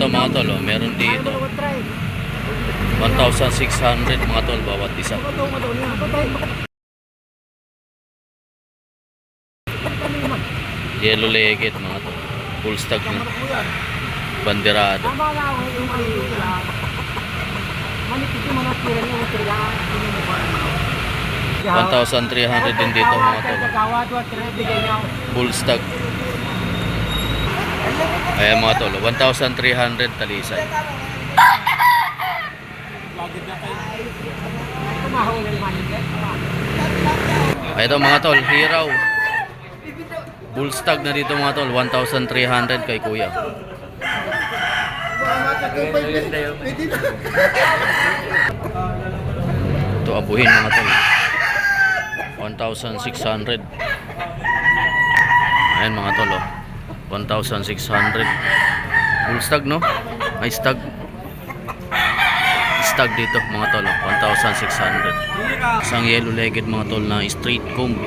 Ito mga tol, oh, meron dito 1,600 mga tol bawat isa. Yellow legged mga tol. Full stag na. Banderado. 1,300 din dito mga tol. Full stag. Ayan mga tol, 1,300 talisay. Ito mga tol, hiraw. Bull stag na dito mga tol, 1,300 kay kuya. Ito abuhin mga tol, 1,600. Ayan mga tol, oh, 1,600. Bull stag no? Ay stag. Stag dito mga tol, 1,600. Isang yellow legged mga tol na straight comb.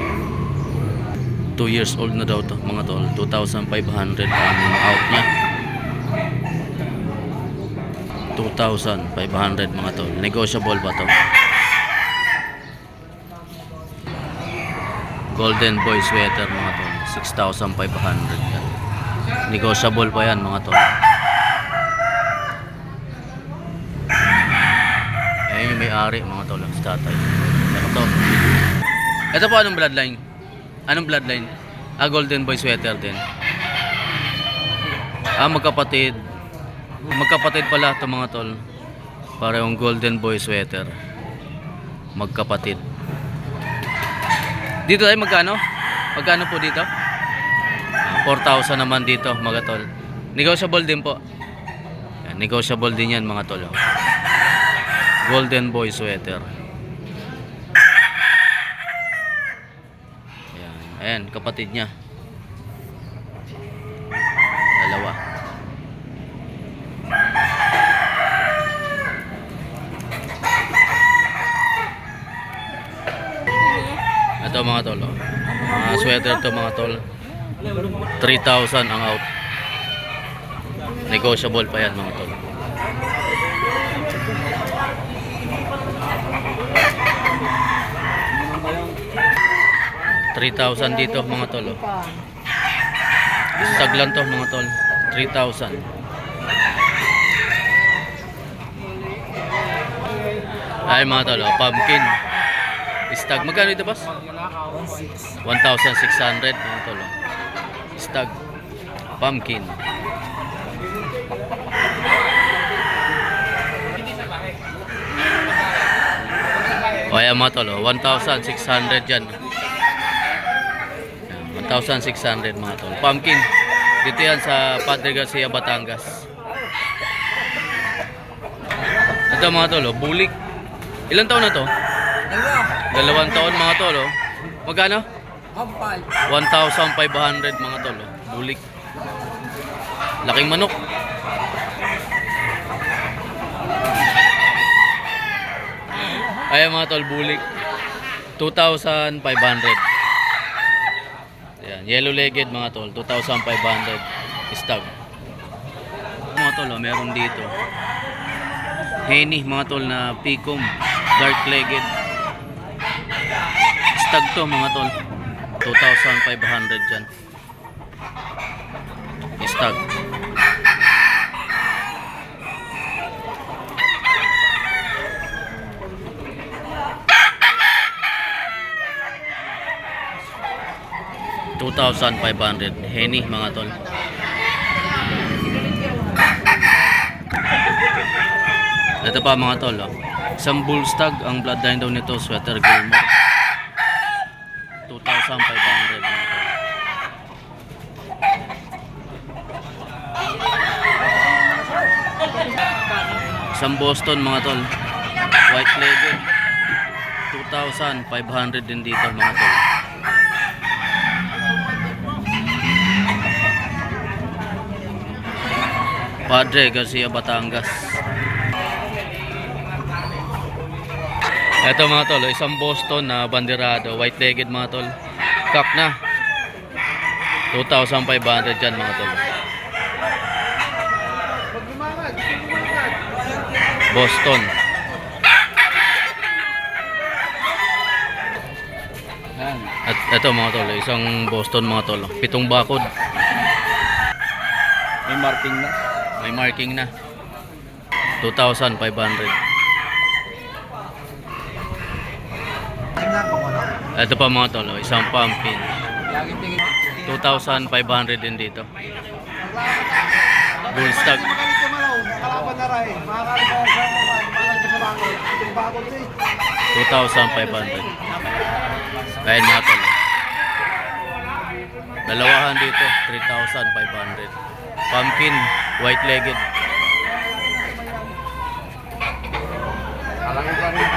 2 years old na daw to mga tol. 2,500 ang out niya. 2,500 mga tol. Negotiable pa to. Golden boy sweater mga tol, 6,500 yan. Negotiable pa yan mga tol. Ayan yung may-ari mga tol, si tatay. Ito po anong bloodline? Anong bloodline? Golden boy sweater din. Magkapatid. Magkapatid pala ito mga tol. Parehong golden boy sweater. Magkapatid. Dito ay magkano? Magkano po dito? 4,000 naman dito mga tol. Negotiable din po. Yan, negotiable din yan mga tol. Golden boy sweater. Ayan, ayan kapatid niya. Dalawa. Ito mga tol, oh. Mga sweater to mga tol. 3,000 ang out. Negotiable pa yan mga tol. $3,000 dito mga tol, oh. Stag lang to mga tol, 3,000. Ay mga tol, oh, pumpkin stag, magkano ito boss? 1,600 mga tol, oh. Stag pumpkin. O ayan mga tol, oh, 1,600 dyan. 1,600 mga tol. Pumpkin. Dito yan sa Padre Garcia, Batangas. Ito mga tol, oh, bulik. Ilang taon na to? 2 taon mga tol, oh. Magkano? 1,500 mga tol, oh. Bulik. Laking manok. Ayan mga tol, bulik. 2,500. Ayan, yellow legged mga tol, 2,500 stag. Mga tol, oh, meron dito Henny mga tol na picom, dark legged stag to mga tol, 2,500 dyan stag. $2,500 Henny mga tol. Ito pa mga tol, oh. Isang bull stag, ang bloodline daw nito sweater Gilmore, 2,500 mga tol. Isang Boston mga tol, white legged, 2,500 din dito mga tol. Padre Garcia, Batangas. Ito mga tol, isang Boston na banderado, white legged mga tol. Kak na. 2,500 dyan mga tol. Boston. Yan. At ito mga tol, isang Boston mga tol. 7 bakod. May marking na. May marking na. 2,500. Ito pa mga tol, isang pumpkin. Laging tingin. 2,500 din dito. Bull stag. Kalaban na rin. Makakalimutan sa bangod. Itong bangod eh. 2,500. Ayan mga tol. Dalawahan dito, 3,500. Pumpkin, white-legged. Kalaki ka rin.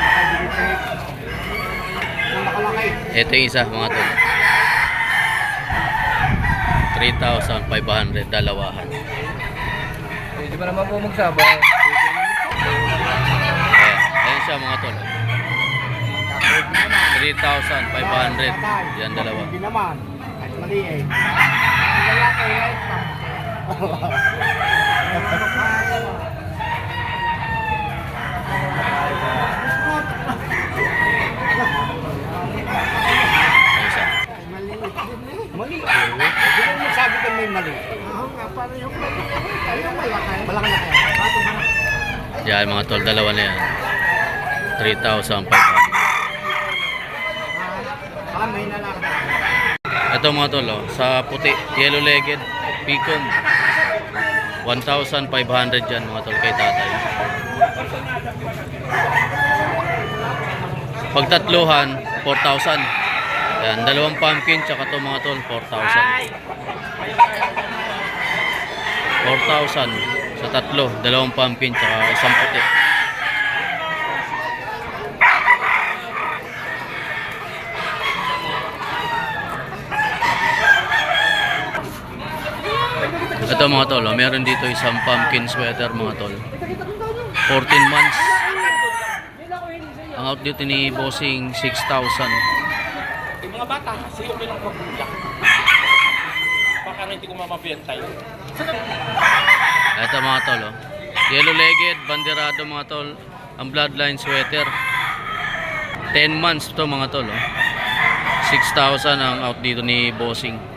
Nakalaki. Ito yung isa mga tol. 3,500 dalawahan. Pwede ba naman po magsabaw? Ayan siya mga tol. 3,500. Yan dalawa. Hindi naman. Kahit mali eh. Lalaki, right pa. Ayan siya. Mali. Hindi mo masabi kung may mali. Oo nga, paano yung mali? Ayun, malaki. Malaki na kaya. Yan mga tol, dalawa na yan. 3,500. May nalaki. Ito mga tol, oh, sa puti, yellow-legged, picom. 1,500 dyan mga tol kay tatay. Pagtatluhan, 4,000. Yan, dalawang pumpkin, tsaka to mga tol, 4,000. 4,000 sa tatlo, dalawang pumpkin, tsaka isang puti. Ito mga tol, oh, meron dito isang pumpkin sweater mga tol. 14 months. Ang out dito ni Bossing 6,000. Yung mga bata, kasi yung pinang pagbuyak. Baka na hindi ko mamabiyantay. Ito mga tol, oh. Yellow-legged, banderado mga tol. Ang bloodline sweater. 10 months to mga tol, oh. 6,000 ang out dito ni Bossing.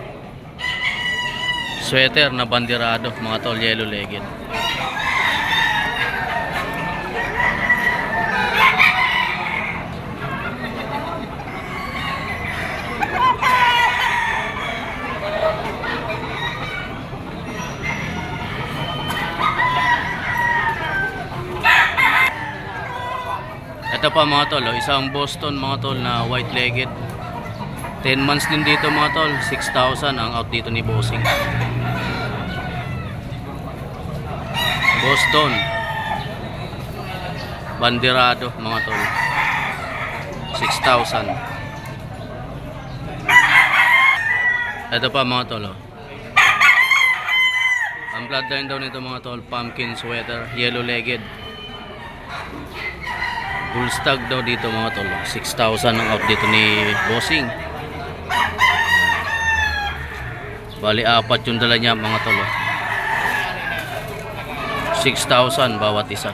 Sweater na banderado mga tol, yellow-legged. Ito pa mga tol, oh, isang Boston mga tol na white-legged. 10 months din dito mga tol, 6,000 ang out dito ni Bossing. Boston banderado mga tol, 6,000. Ito pa mga tol, oh. Ang bloodline daw nito mga tol, pumpkin sweater, yellow-legged. Bull stag daw dito mga tol, 6,000 ang out dito ni Bossing. Bali apat yung dala niya mga tol, 6,000 bawat isa.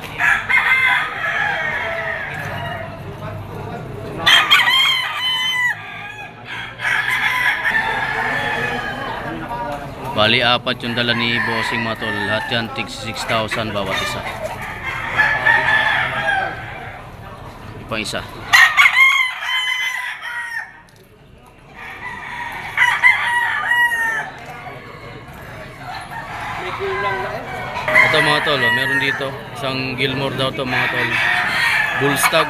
Bali apat yung dala ni Bossing mga tol, lahat yan tig 6,000 bawat isa. Pang isa. Ito mga tol, oh, meron dito isang Gilmore daw to mga tol. Bull stag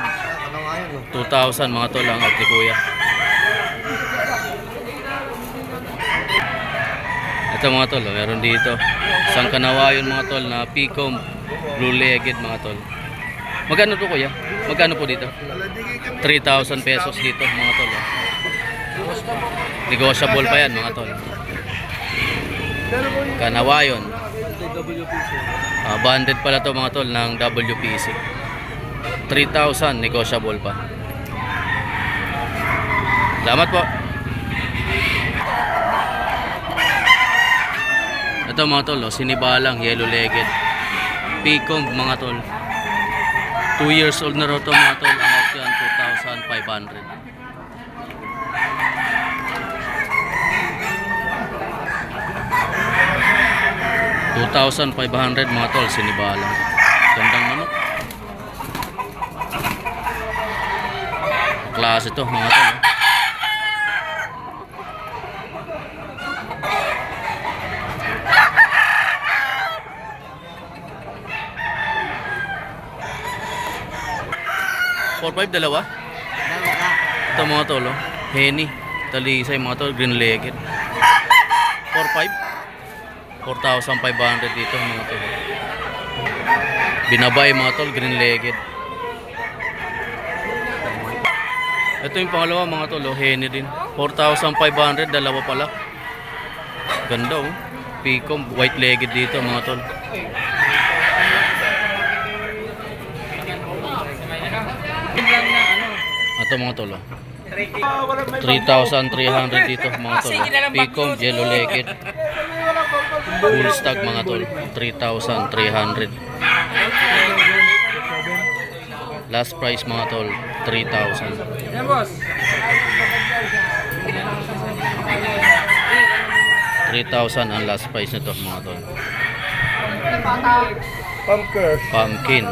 2,000 mga tol ang out ni kuya. Ito mga tol, oh, meron dito isang Kanawayon mga tol na picom blue-legged mga tol. Magkano to kuya? Magkano po dito? 3,000 pesos dito mga tol, oh. Negotiable pa yan mga tol. Kanawayon. Banded pala to mga tol ng WPC. 3,000 negotiable pa. Salamat po. Ito mga tol, oh, sinibalang yellow-legged. Picom mga tol. 2 years old na raw to mga tol. Ang out yan 2,500. $2,500 mga tol, sinibalang. Gandang manok. Klase to mga tol. 4-5 dalawa. Ito mga tol, oh. Henny, talisay mga tol, green legged. 4-5. 4,500 dito mga tol. Binabay mga tol, green legged. Ito yung pangalawa mga tol, oh. Henny din. 4,500, dalawa pala. Ganda oh. Picom, white legged dito mga tol. Ito mga tol, oh. 3,300 dito mga tol. Picom, yellow legged. Full stock mga tol. 3,300. Last price mga tol, 3,000. 3,000 ang last price nito mga tol. Pumpkin.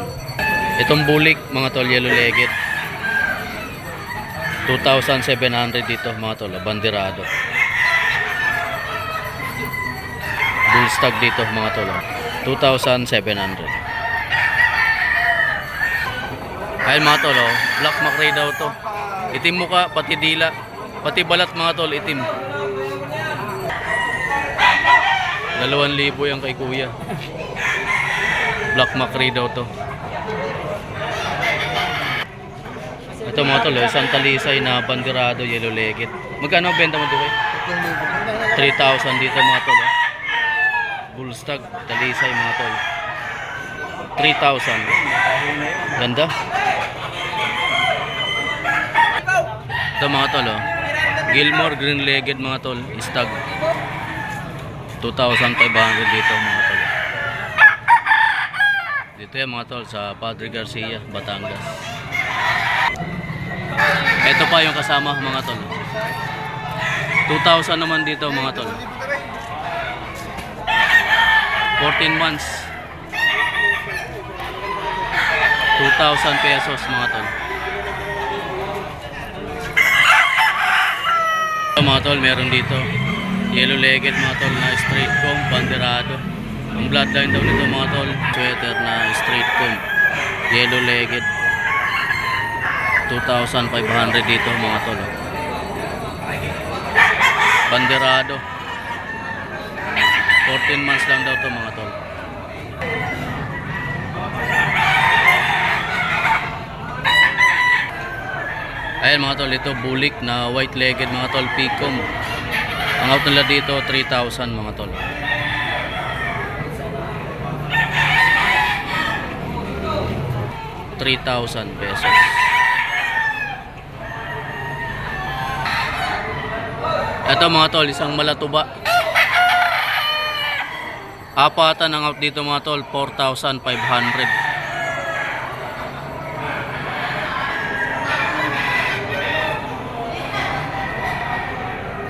Itong bulik mga tol, yellow legged. 2,700 dito mga tol, banderado. Bull stock dito mga tol, 2,700. Ayun mga tol, black macrae daw to. Itim muka, pati dila, pati balat mga tol, itim. 2,000 yung kay kuya. Black macrae daw to. Ito mga tol, isang talisay na banderado, yellow legged. Magkano ang benta mo dito? 3,000 dito mga tol. Bull stock, talisay mga tol. 3,000. Ganda. Ito mga tol, Gilmore green legged mga tol, stag. 2,500 dito mga tol. Dito yan mga tol sa Padre Garcia, Batangas. Ito pa yung kasama mga tol. 2,000 naman dito mga tol. 14 months. 2,000 pesos mga tol. Ito mga tol, meron dito yellow legged mga tol na straight comb, banderado. Ang bloodline daw nito mga tol, sweater na straight comb, yellow legged. 2,500 dito mga tol. Banderado. 14 months lang daw to mga tol. Ayan mga tol, ito bulik na white legged mga tol, Picom. Ang out nila dito 3,000 mga tol. ₱3,000. Ito mga tol, isang malatuba. Apatan ang out dito mga tol, 4,500.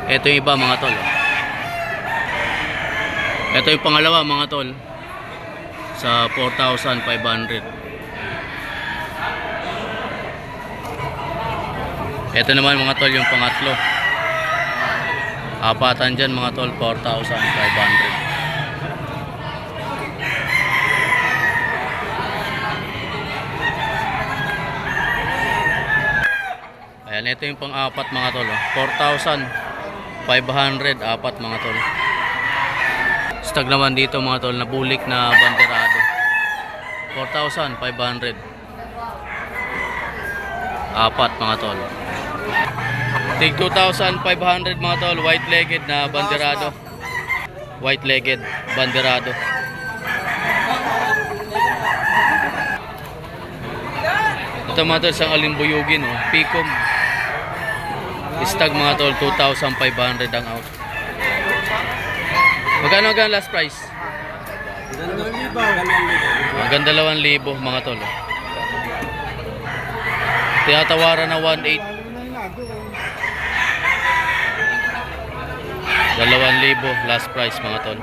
Ito yung iba mga tol. Ito yung pangalawa mga tol, sa 4,500. Ito naman mga tol yung pangatlo. Apatan dyan mga tol, 4,500. Ayan, ito yung pang-apat mga tol, 4,500, apat mga tol. Stag naman dito mga tol, na bulik na banderado, 4,500, apat mga tol. Tig 2,500 mga tol, white legged na banderado. White legged banderado. Ito mga tol, isang alimbuyugin, Picom. Stag mga tol, 2,500 ang out. Magkano ang last price? Maganda 2,000 mga tol. Tinatawaran na 1,800. 2,000 last price mga tol.